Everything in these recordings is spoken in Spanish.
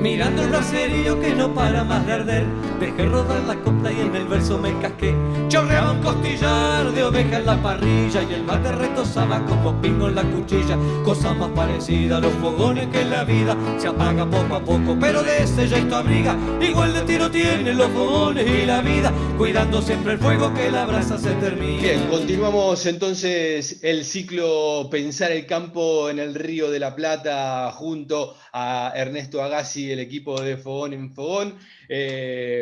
mirando el braserillo que no para más de arder. Dejé rodar la copla y en el verso me casqué. Chorreaba un costillar de oveja en la parrilla y el mate retosaba como pingo en la cuchilla. Cosa más parecida a los fogones que en la vida se apaga poco a poco, pero de ese ya esto abriga. Igual de tiro tienen los fogones y la vida, cuidando siempre el fuego que la brasa se termina. Bien, continuamos entonces el ciclo Pensar el campo en el Río de la Plata junto a Ernesto Agassi, el equipo de Fogón en Fogón,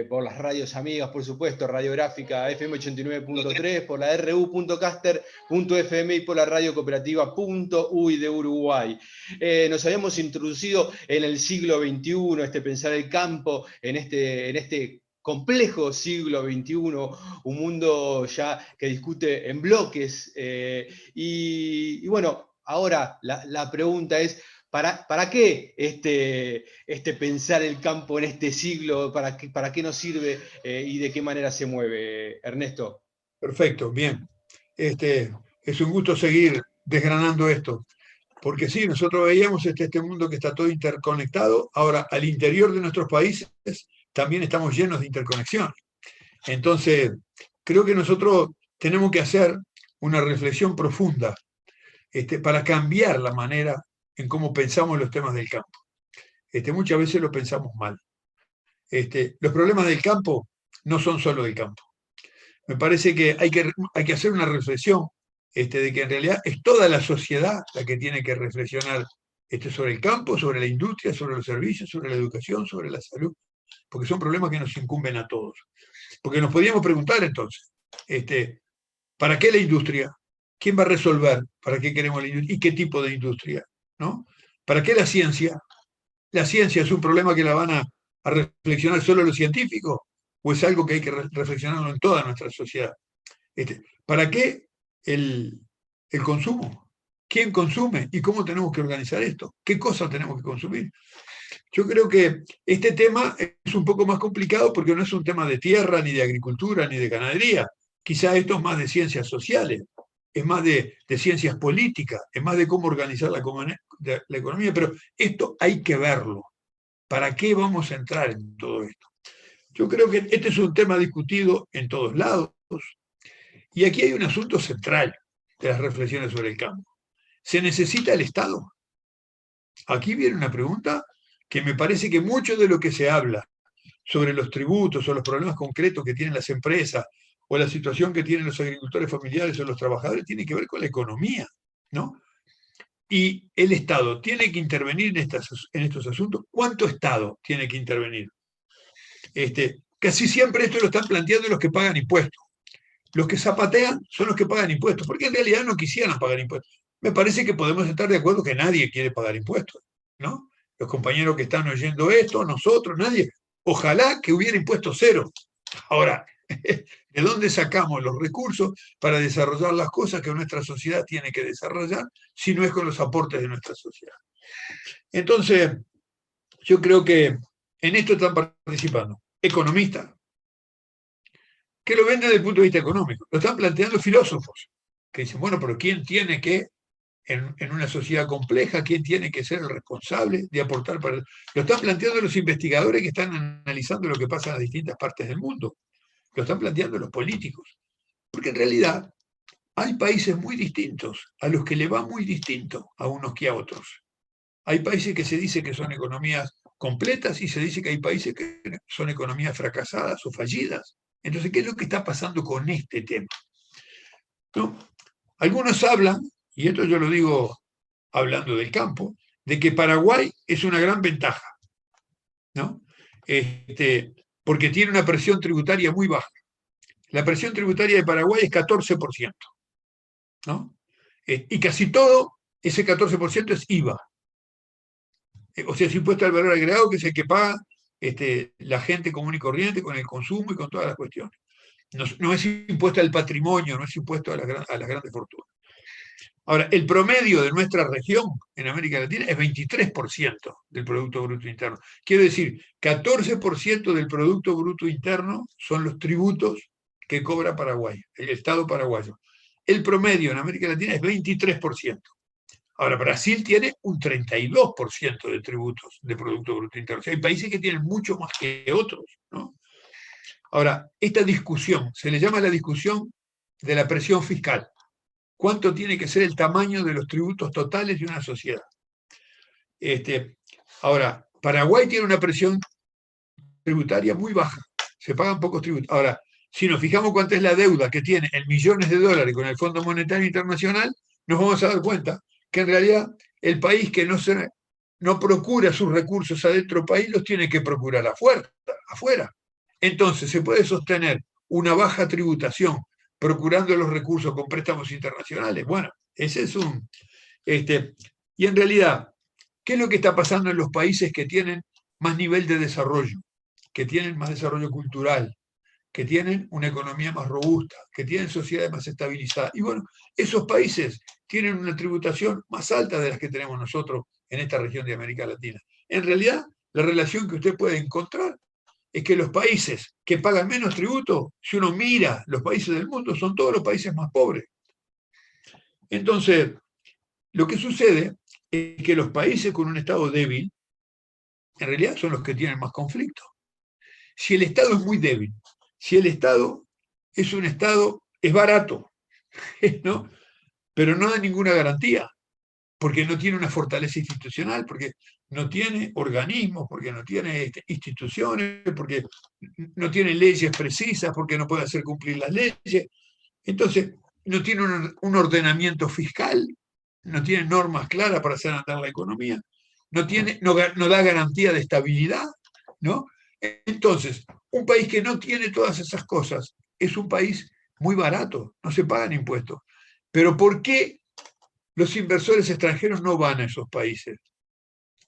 por las radios amigas, por supuesto, Radiográfica FM 89.3, por la ru.caster.fm y por la radio cooperativa.uy de Uruguay. Nos habíamos introducido en el siglo XXI, Pensar el campo, en este complejo siglo XXI, un mundo ya que discute en bloques. Y bueno, ahora la pregunta es, ¿para qué pensar el campo en este siglo? ¿Para qué nos sirve y de qué manera se mueve, Ernesto? Perfecto, bien. Es un gusto seguir desgranando esto, porque sí, nosotros veíamos este mundo que está todo interconectado. Ahora, al interior de nuestros países también estamos llenos de interconexión. Entonces, creo que nosotros tenemos que hacer una reflexión profunda para cambiar la manera en cómo pensamos los temas del campo. Muchas veces lo pensamos mal. Los problemas del campo no son solo del campo. Me parece que hay que hacer una reflexión de que en realidad es toda la sociedad la que tiene que reflexionar sobre el campo, sobre la industria, sobre los servicios, sobre la educación, sobre la salud, porque son problemas que nos incumben a todos. Porque nos podríamos preguntar entonces, ¿para qué la industria? ¿Quién va a resolver para qué queremos la industria? ¿Y qué tipo de industria? ¿No? ¿Para qué la ciencia? ¿La ciencia es un problema que la van a reflexionar solo los científicos? ¿O es algo que hay que reflexionarlo en toda nuestra sociedad? ¿Para qué el consumo? ¿Quién consume? ¿Y cómo tenemos que organizar esto? ¿Qué cosas tenemos que consumir? Yo creo que este tema es un poco más complicado porque no es un tema de tierra, ni de agricultura, ni de ganadería. Quizá esto es más de ciencias sociales, es más de ciencias políticas, es más de cómo organizar la economía, pero esto hay que verlo. ¿Para qué vamos a entrar en todo esto? Yo creo que este es un tema discutido en todos lados y aquí hay un asunto central de las reflexiones sobre el campo. ¿Se necesita el Estado? Aquí viene una pregunta que me parece que mucho de lo que se habla sobre los tributos o los problemas concretos que tienen las empresas o la situación que tienen los agricultores familiares o los trabajadores tiene que ver con la economía, ¿no? Y el Estado tiene que intervenir en estos asuntos. ¿Cuánto Estado tiene que intervenir? Casi siempre esto lo están planteando los que pagan impuestos. Los que zapatean son los que pagan impuestos, porque en realidad no quisieran pagar impuestos. Me parece que podemos estar de acuerdo que nadie quiere pagar impuestos, ¿no? Los compañeros que están oyendo esto, nosotros, nadie. Ojalá que hubiera impuestos cero. Ahora, ¿de dónde sacamos los recursos para desarrollar las cosas que nuestra sociedad tiene que desarrollar si no es con los aportes de nuestra sociedad? Entonces, yo creo que en esto están participando economistas, que lo ven desde el punto de vista económico. Lo están planteando filósofos, que dicen, bueno, pero ¿quién tiene que, en una sociedad compleja, quién tiene que ser el responsable de aportar para... Lo están planteando los investigadores que están analizando lo que pasa en las distintas partes del mundo. Lo están planteando los políticos. Porque en realidad hay países muy distintos, a los que le va muy distinto a unos que a otros. Hay países que se dice que son economías completas y se dice que hay países que son economías fracasadas o fallidas. Entonces, ¿qué es lo que está pasando con este tema? ¿No? Algunos hablan, y esto yo lo digo hablando del campo, de que Paraguay es una gran ventaja, ¿no? Porque tiene una presión tributaria muy baja. La presión tributaria de Paraguay es 14%, ¿no? Y casi todo, ese 14% es IVA. O sea, es impuesto al valor agregado, que es el que paga la gente común y corriente con el consumo y con todas las cuestiones. No es impuesto al patrimonio, no es impuesto a las grandes fortunas. Ahora, el promedio de nuestra región en América Latina es 23% del Producto Bruto Interno. Quiero decir, 14% del Producto Bruto Interno son los tributos que cobra Paraguay, el Estado paraguayo. El promedio en América Latina es 23%. Ahora, Brasil tiene un 32% de tributos de Producto Bruto Interno. O sea, hay países que tienen mucho más que otros, ¿no? Ahora, esta discusión se le llama la discusión de la presión fiscal. ¿Cuánto tiene que ser el tamaño de los tributos totales de una sociedad? Ahora, Paraguay tiene una presión tributaria muy baja. Se pagan pocos tributos. Ahora, si nos fijamos cuánta es la deuda que tiene en millones de dólares con el Fondo Monetario Internacional, nos vamos a dar cuenta que en realidad el país que no procura sus recursos adentro del país los tiene que procurar afuera. Entonces, se puede sostener una baja tributación procurando los recursos con préstamos internacionales. Bueno, ese es un... y en realidad, ¿qué es lo que está pasando en los países que tienen más nivel de desarrollo, que tienen más desarrollo cultural, que tienen una economía más robusta, que tienen sociedades más estabilizadas? Y bueno, esos países tienen una tributación más alta de las que tenemos nosotros en esta región de América Latina. En realidad, la relación que usted puede encontrar es que los países que pagan menos tributo, si uno mira los países del mundo, son todos los países más pobres. Entonces, lo que sucede es que los países con un Estado débil, en realidad son los que tienen más conflictos. Si el Estado es muy débil, si el Estado es barato, ¿no? Pero no da ninguna garantía, porque no tiene una fortaleza institucional, porque no tiene organismos, porque no tiene instituciones, porque no tiene leyes precisas, porque no puede hacer cumplir las leyes. Entonces, no tiene un ordenamiento fiscal, no tiene normas claras para hacer andar la economía, no da garantía de estabilidad, ¿no? Entonces, un país que no tiene todas esas cosas es un país muy barato, no se pagan impuestos. Pero ¿por qué los inversores extranjeros no van a esos países?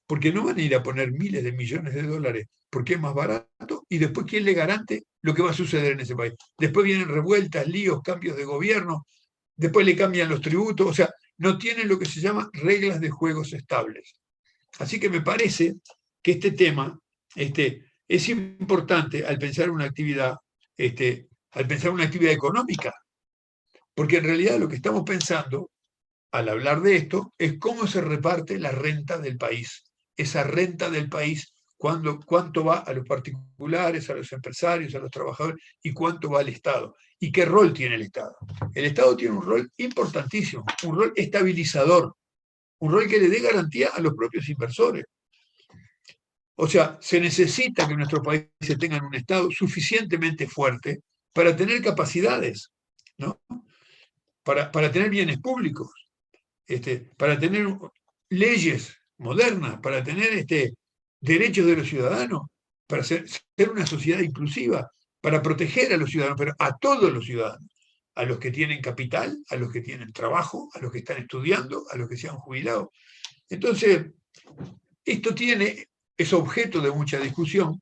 Porque no van a ir a poner miles de millones de dólares porque es más barato, y después ¿quién le garante lo que va a suceder en ese país? Después vienen revueltas, líos, cambios de gobierno, después le cambian los tributos, o sea, no tienen lo que se llama reglas de juegos estables. Así que me parece que este tema es importante al pensar una actividad, económica, porque en realidad lo que estamos pensando al hablar de esto es cómo se reparte la renta del país. Esa renta del país, cuánto va a los particulares, a los empresarios, a los trabajadores, y cuánto va al Estado. ¿Y qué rol tiene el Estado? El Estado tiene un rol importantísimo, un rol estabilizador, un rol que le dé garantía a los propios inversores. O sea, se necesita que nuestros países tengan un Estado suficientemente fuerte para tener capacidades, ¿no? Para tener bienes públicos, para tener leyes modernas, para tener derechos de los ciudadanos, para ser una sociedad inclusiva, para proteger a los ciudadanos, pero a todos los ciudadanos, a los que tienen capital, a los que tienen trabajo, a los que están estudiando, a los que se han jubilado. Entonces, esto es objeto de mucha discusión,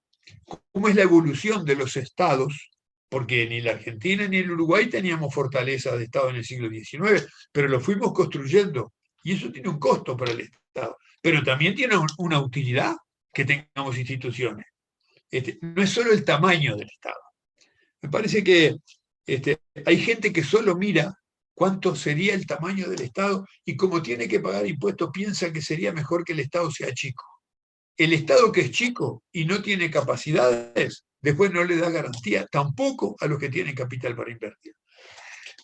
cómo es la evolución de los estados, porque ni la Argentina ni el Uruguay teníamos fortaleza de Estado en el siglo XIX, pero lo fuimos construyendo, y eso tiene un costo para el Estado, pero también tiene una utilidad que tengamos instituciones. No es solo el tamaño del Estado. Me parece que hay gente que solo mira cuánto sería el tamaño del Estado, y como tiene que pagar impuestos, piensa que sería mejor que el Estado sea chico. El Estado que es chico y no tiene capacidades, después no le da garantía tampoco a los que tienen capital para invertir.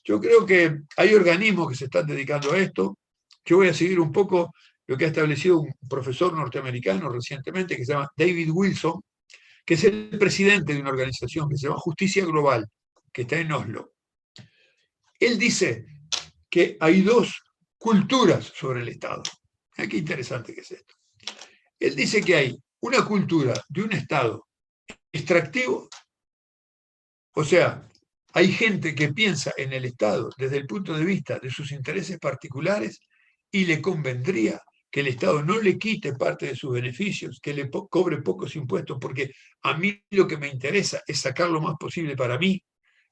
Yo creo que hay organismos que se están dedicando a esto. Yo voy a seguir un poco lo que ha establecido un profesor norteamericano recientemente que se llama David Wilson, que es el presidente de una organización que se llama Justicia Global, que está en Oslo. Él dice que hay dos culturas sobre el Estado. Qué interesante que es esto. Él dice que hay una cultura de un Estado extractivo, o sea, hay gente que piensa en el Estado desde el punto de vista de sus intereses particulares y le convendría que el Estado no le quite parte de sus beneficios, que le cobre pocos impuestos, porque a mí lo que me interesa es sacar lo más posible para mí.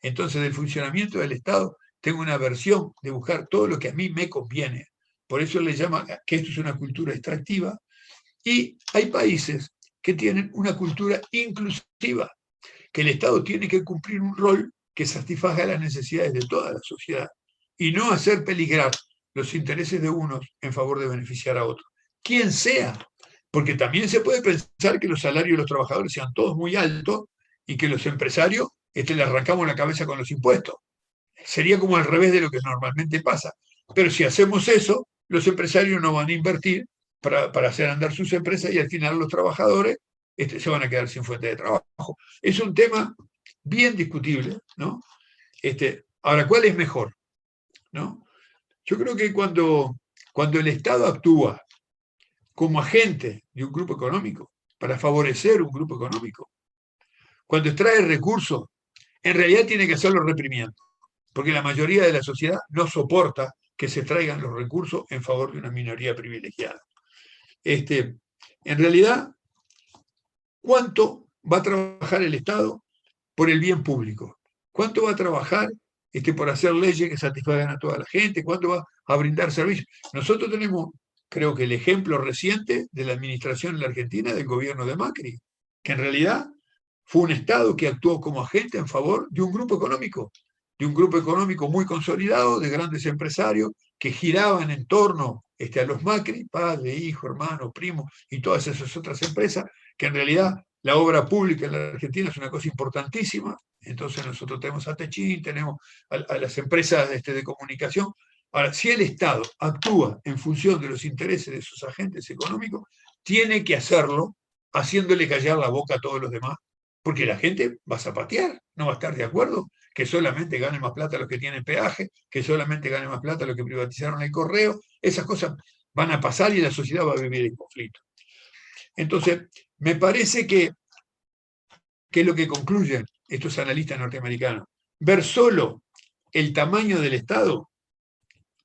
Entonces, del funcionamiento del Estado tengo una versión de buscar todo lo que a mí me conviene. Por eso le llama que esto es una cultura extractiva. Y hay países que tienen una cultura inclusiva, que el Estado tiene que cumplir un rol que satisfaga las necesidades de toda la sociedad y no hacer peligrar los intereses de unos en favor de beneficiar a otros. Quien sea, porque también se puede pensar que los salarios de los trabajadores sean todos muy altos y que los empresarios le arrancamos la cabeza con los impuestos. Sería como al revés de lo que normalmente pasa. Pero si hacemos eso, los empresarios no van a invertir para hacer andar sus empresas y al final los trabajadores se van a quedar sin fuente de trabajo. Es un tema bien discutible, ¿no? Ahora, ¿cuál es mejor? ¿No? Yo creo que cuando el Estado actúa como agente de un grupo económico, para favorecer un grupo económico, cuando extrae recursos, en realidad tiene que hacerlo reprimiendo, porque la mayoría de la sociedad no soporta que se traigan los recursos en favor de una minoría privilegiada. En realidad, ¿cuánto va a trabajar el Estado por el bien público? ¿Cuánto va a trabajar por hacer leyes que satisfagan a toda la gente? ¿Cuánto va a brindar servicios? Nosotros tenemos, creo que el ejemplo reciente de la administración en la Argentina del gobierno de Macri, que en realidad fue un Estado que actuó como agente en favor de un grupo económico muy consolidado, de grandes empresarios que giraban en torno a los Macri, padre, hijo, hermano, primo, y todas esas otras empresas, que en realidad la obra pública en la Argentina es una cosa importantísima. Entonces nosotros tenemos a Techín, tenemos a las empresas de comunicación. Ahora, si el Estado actúa en función de los intereses de sus agentes económicos, tiene que hacerlo haciéndole callar la boca a todos los demás, porque la gente va a zapatear, no va a estar de acuerdo que solamente ganen más plata los que tienen peaje, que solamente ganen más plata los que privatizaron el correo. Esas cosas van a pasar y la sociedad va a vivir en conflicto. Entonces, me parece que es lo que concluyen estos analistas norteamericanos. Ver solo el tamaño del Estado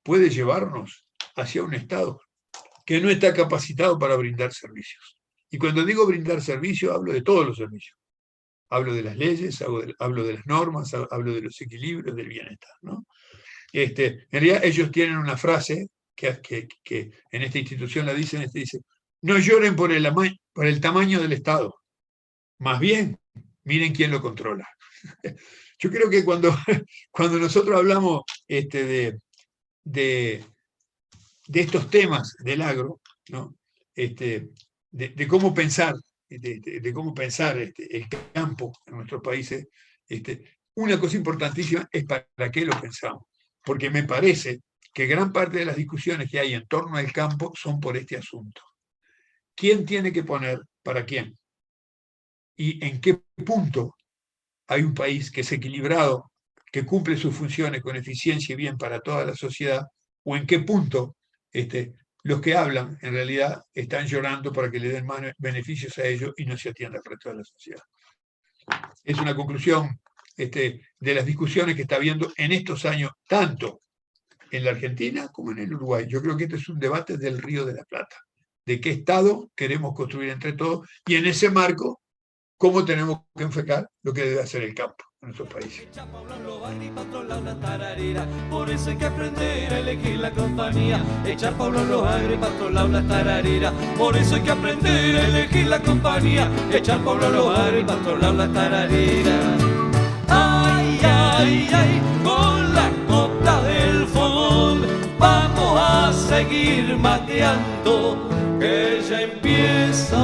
puede llevarnos hacia un Estado que no está capacitado para brindar servicios. Y cuando digo brindar servicios, hablo de todos los servicios. Hablo de las leyes, hablo de las normas, hablo de los equilibrios, del bienestar, ¿no? En realidad ellos tienen una frase que en esta institución la dicen, dice, no lloren por el tamaño del Estado, más bien miren quién lo controla. Yo creo que cuando nosotros hablamos de estos temas del agro, ¿no? De cómo pensar, de cómo pensar el campo en nuestros países, una cosa importantísima es para qué lo pensamos. Porque me parece que gran parte de las discusiones que hay en torno al campo son por este asunto. ¿Quién tiene que poner para quién? ¿Y en qué punto hay un país que es equilibrado, que cumple sus funciones con eficiencia y bien para toda la sociedad? ¿O en qué punto los que hablan en realidad están llorando para que le den más beneficios a ellos y no se atienda al resto de la sociedad? Es una conclusión de las discusiones que está habiendo en estos años, tanto en la Argentina como en el Uruguay. Yo creo que este es un debate del Río de la Plata, de qué Estado queremos construir entre todos, y en ese marco, cómo tenemos que enfocar lo que debe hacer el campo en nuestros países. Por eso hay que aprender a elegir la compañía. Echar Pablo los agri, patrolao la tararira. Por eso hay que aprender a elegir la compañía. Echar Pablo los agri, patrolao la tararira. Ay, ay, ay, con la copla del fogón vamos a seguir mateando, que ya empieza